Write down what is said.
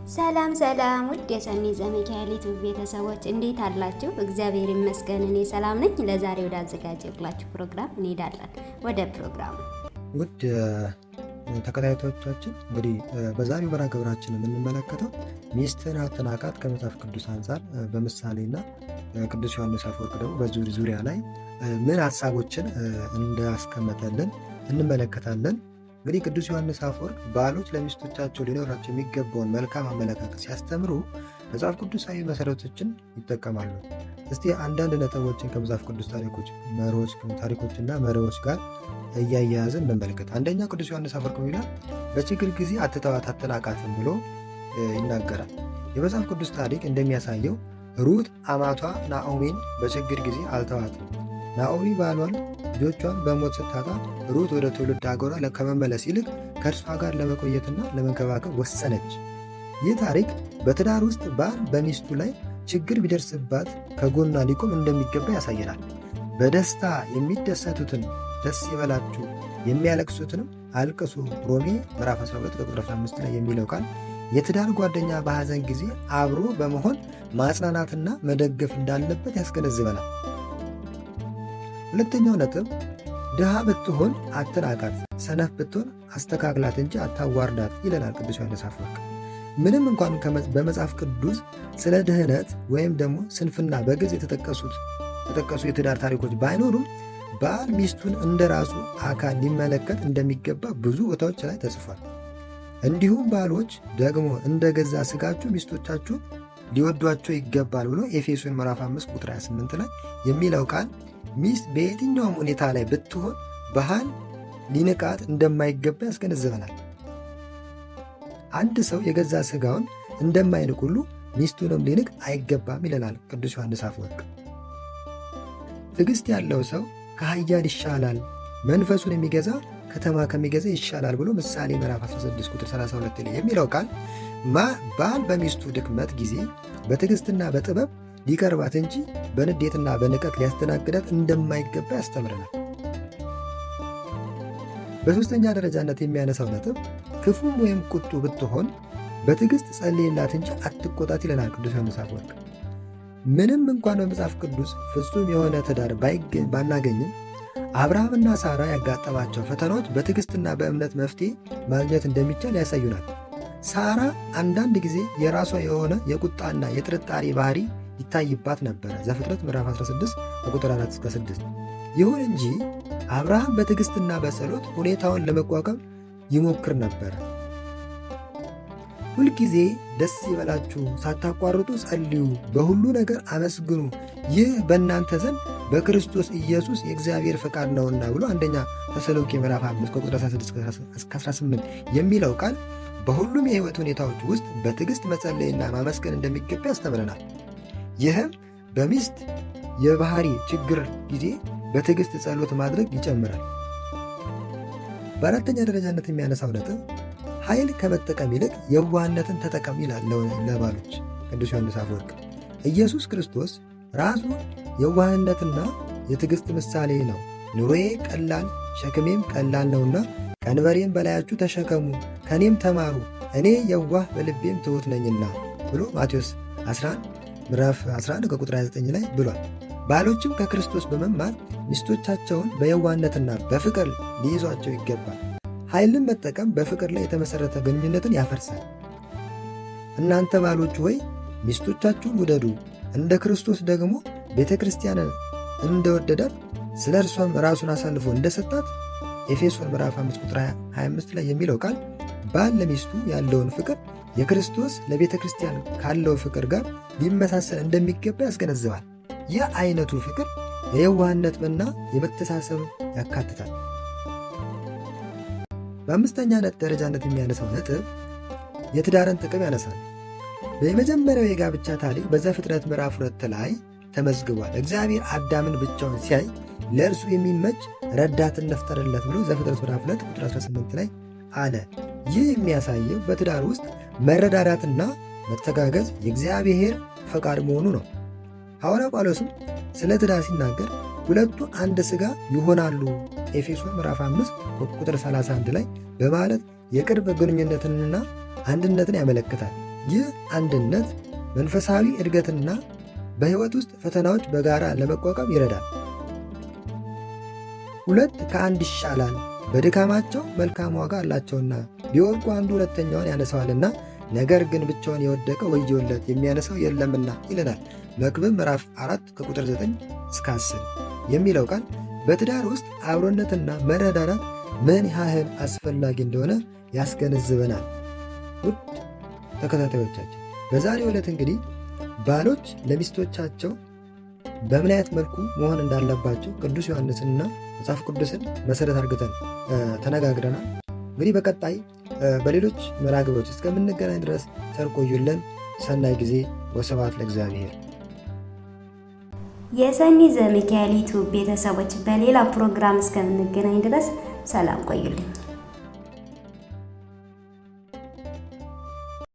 ሰላም ሰላም ውድ የሰኒ ዘሚካኤል ዩቲዩብ ቤተሰቦች እንዴት አላችሁ? እግዚአብሔር ይመስገን እኔ ሰላም ነኝ። ለዛሬ ወደ አዘጋጀሁላችሁ ፕሮግራም እንሄዳለን። ወደ ፕሮግራሙ ውድ ተከታታዮቻችን እንግዲህ በዛሬው መርሃ ግብራችን የምንመለከተው ሚስትህን አትናቃት ከመጽሐፍ ቅዱስ አንጻር በምሳሌና ቅዱስ ዮሐንስ አፈወርቅ ደግሞ በዚህ ዙሪያ ላይ ምን ሀሳቦችን እንዳስቀመጠልን እንመለከታለን። እንግዲህ ቅዱስ ዮሐንስ አፈወርቅ ባሎች ለሚስቶቻቸው ሊኖራቸው የሚገባውን መልካም አመለካከት ሲያስተምሩ መጽሐፍ ቅዱሳዊ መሰረቶችን ይጠቀማሉ። እስቲ አንዳንድ ነጥቦችን ከመጽሐፍ ቅዱስ ታሪኮችና መሪዎች ጋር እያያያዝን እንመልከት። አንደኛ ቅዱስ ዮሐንስ አፈወርቅ ይላል በችግር ጊዜ አትተዋት አትናቃትም ብሎ ይናገራል። የመጽሐፍ ቅዱስ ታሪክ እንደሚያሳየው ሩት አማቷ ናኦሚን በችግር ጊዜ አልተዋትም። ናኦሚ ባሏን ልጆቿን በሞት ስታጣ ሩት ወደ ትውልድ ሀገሯ ከመመለስ ይልቅ ከእርሷ ጋር ለመቆየትና ለመንከባከብ ወሰነች። ይህ ታሪክ በትዳር ውስጥ ባል በሚስቱ ላይ ችግር ቢደርስባት ከጎኗ ሊቆም እንደሚገባ ያሳየናል። በደስታ የሚደሰቱትን ደስ ይበላችሁ፣ የሚያለቅሱትንም አልቅሱ ሮሜ ምዕራፍ 12 ቁጥር 15 ላይ የሚለው ቃል የትዳር ጓደኛ በሐዘን ጊዜ አብሮ በመሆን ማጽናናትና መደገፍ እንዳለበት ያስገነዝበናል። ሁለተኛው ነጥብ ድሃ ብትሆን አትናቃት፣ ሰነፍ ብትሆን አስተካክላት እንጂ አታዋርዳት ይለናል ቅዱስ ዮሐንስ አፈወርቅ። ምንም እንኳን በመጽሐፍ ቅዱስ ስለ ድህነት ወይም ደግሞ ስንፍና በግልጽ የተጠቀሱ የትዳር ታሪኮች ባይኖሩም ባል ሚስቱን እንደ ራሱ አካል ሊመለከት እንደሚገባ ብዙ ቦታዎች ላይ ተጽፏል። እንዲሁም ባሎች ደግሞ እንደ ገዛ ስጋችሁ ሚስቶቻችሁን ሊወዷቸው ይገባል ብሎ ኤፌሶን ምዕራፍ 5 ቁጥር 28 ላይ የሚለው ቃል ሚስት በየትኛውም ሁኔታ ላይ ብትሆን ባል ሊንቃት እንደማይገባ ያስገነዝበናል። አንድ ሰው የገዛ ስጋውን እንደማይንቅ ሁሉ ሚስቱንም ሊንቅ አይገባም ይለናል ቅዱስ ዮሐንስ አፈወርቅ። ትዕግስት ያለው ሰው ከኃያል ይሻላል፣ መንፈሱን የሚገዛ ከተማ ከሚገዛ ይሻላል ብሎ ምሳሌ ምዕራፍ 16 ቁጥር 32 ላይ የሚለው ቃል ባል በሚስቱ ድክመት ጊዜ በትዕግስትና በጥበብ ሊቀርባት እንጂ በንዴትና በንቀት ሊያስተናግዳት እንደማይገባ ያስተምረናል። በሦስተኛ ደረጃነት የሚያነሳው ነጥብ ክፉም ወይም ቁጡ ብትሆን በትዕግስት ጸልይላት እንጂ አትቆጣት ይለናል ቅዱስ ዮሐንስ አፈወርቅ። ምንም እንኳን በመጽሐፍ ቅዱስ ፍጹም የሆነ ትዳር ባናገኝም አብርሃምና ሳራ ያጋጠማቸው ፈተናዎች በትዕግስትና በእምነት መፍትሄ ማግኘት እንደሚቻል ያሳዩናል። ሳራ አንዳንድ ጊዜ የራሷ የሆነ የቁጣና የጥርጣሬ ባህሪ ይታይባት ነበረ። ዘፍጥረት ምዕራፍ 16 ቁጥር 4-6። ይሁን እንጂ አብርሃም በትዕግስትና በጸሎት ሁኔታውን ለመቋቋም ይሞክር ነበረ። ሁልጊዜ ደስ ይበላችሁ፣ ሳታቋርጡ ጸልዩ፣ በሁሉ ነገር አመስግኑ፣ ይህ በእናንተ ዘንድ በክርስቶስ ኢየሱስ የእግዚአብሔር ፈቃድ ነውና ብሎ አንደኛ ተሰሎንቄ ምዕራፍ 5 ቁጥር 16-18 የሚለው ቃል በሁሉም የሕይወት ሁኔታዎች ውስጥ በትዕግስት መጸለይና ማመስገን እንደሚገባ ያስተምረናል። ይህም በሚስት የባህሪ ችግር ጊዜ በትዕግስት ጸሎት ማድረግ ይጨምራል። በአራተኛ ደረጃነት የሚያነሳው ነጥብ ኃይል ከመጠቀም ይልቅ የዋህነትን ተጠቀም ይላል ለባሎች ቅዱስ ዮሐንስ አፈወርቅ። ኢየሱስ ክርስቶስ ራሱ የዋህነትና የትዕግስት ምሳሌ ነው። ኑሮዬ ቀላል ሸክሜም ቀላል ነውና ቀንበሬን በላያችሁ ተሸከሙ፣ ከኔም ተማሩ፣ እኔ የዋህ በልቤም ትሑት ነኝና ብሎ ማቴዎስ 11 ምዕራፍ 11 ከቁጥር 29 ላይ ብሏል። ባሎችም ከክርስቶስ በመማር ሚስቶቻቸውን በየዋህነትና በፍቅር ሊይዟቸው ይገባል። ኃይልን መጠቀም በፍቅር ላይ የተመሠረተ ግንኙነትን ያፈርሳል። እናንተ ባሎች ሆይ ሚስቶቻችሁን ውደዱ፣ እንደ ክርስቶስ ደግሞ ቤተ ክርስቲያንን እንደወደዳት ስለ እርሷም ራሱን አሳልፎ እንደሰጣት ኤፌሶን ምዕራፍ 5 ቁጥር 25 ላይ የሚለው ቃል ባል ለሚስቱ ያለውን ፍቅር የክርስቶስ ለቤተ ክርስቲያን ካለው ፍቅር ጋር ሊመሳሰል እንደሚገባ ያስገነዝባል። ይህ አይነቱ ፍቅር የየዋህነትና የመተሳሰብ ያካትታል። በአምስተኛ ደረጃነት የሚያነሳው ነጥብ የትዳርን ጥቅም ያነሳል። በመጀመሪያው የጋብቻ ታሪክ በዘፍጥረት ምዕራፍ 2 ላይ ተመዝግቧል። እግዚአብሔር አዳምን ብቻውን ሲያይ ለእርሱ የሚመች ረዳት እንፍጠርለት ብሎ ዘፍጥረት ምዕራፍ 2 ቁጥር 18 ላይ አለ። ይህ የሚያሳየው በትዳር ውስጥ መረዳዳትና መተጋገዝ የእግዚአብሔር ፈቃድ መሆኑ ነው። ሐዋርያው ጳውሎስም ስለ ትዳር ሲናገር ሁለቱ አንድ ሥጋ ይሆናሉ ኤፌሶን ምዕራፍ 5 ቁጥር 31 ላይ በማለት የቅርብ ግንኙነትንና አንድነትን ያመለክታል። ይህ አንድነት መንፈሳዊ እድገትና በሕይወት ውስጥ ፈተናዎች በጋራ ለመቋቋም ይረዳል። 2 ከ1 ይሻላል፣ በድካማቸው መልካም ዋጋ አላቸውና ቢወድቁ አንዱ ሁለተኛውን ያነሳዋልና፣ ነገር ግን ብቻውን የወደቀ ወዮለት የሚያነሳው የለምና ይለናል መክብብ ምዕራፍ 4 ከቁጥር 9 እስከ 10 የሚለው ቃል በትዳር ውስጥ አብሮነትና መረዳዳት ምን ያህል አስፈላጊ እንደሆነ ያስገነዝበናል። ውድ ተከታታዮቻችን በዛሬው ዕለት እንግዲህ ባሎች ለሚስቶቻቸው በምን አይነት መልኩ መሆን እንዳለባቸው ቅዱስ ዮሐንስንና መጽሐፍ ቅዱስን መሰረት አድርገን ተነጋግረናል። እንግዲህ በቀጣይ በሌሎች መርሃ ግብሮች እስከምንገናኝ ድረስ ቸር ቆዩልን። ሰናይ ጊዜ። ወስብሐት ለእግዚአብሔር። የሰኒ ዘሚካኤል ዩቲዩብ ቤተሰቦች በሌላ ፕሮግራም እስከምንገናኝ ድረስ ሰላም ቆዩልኝ።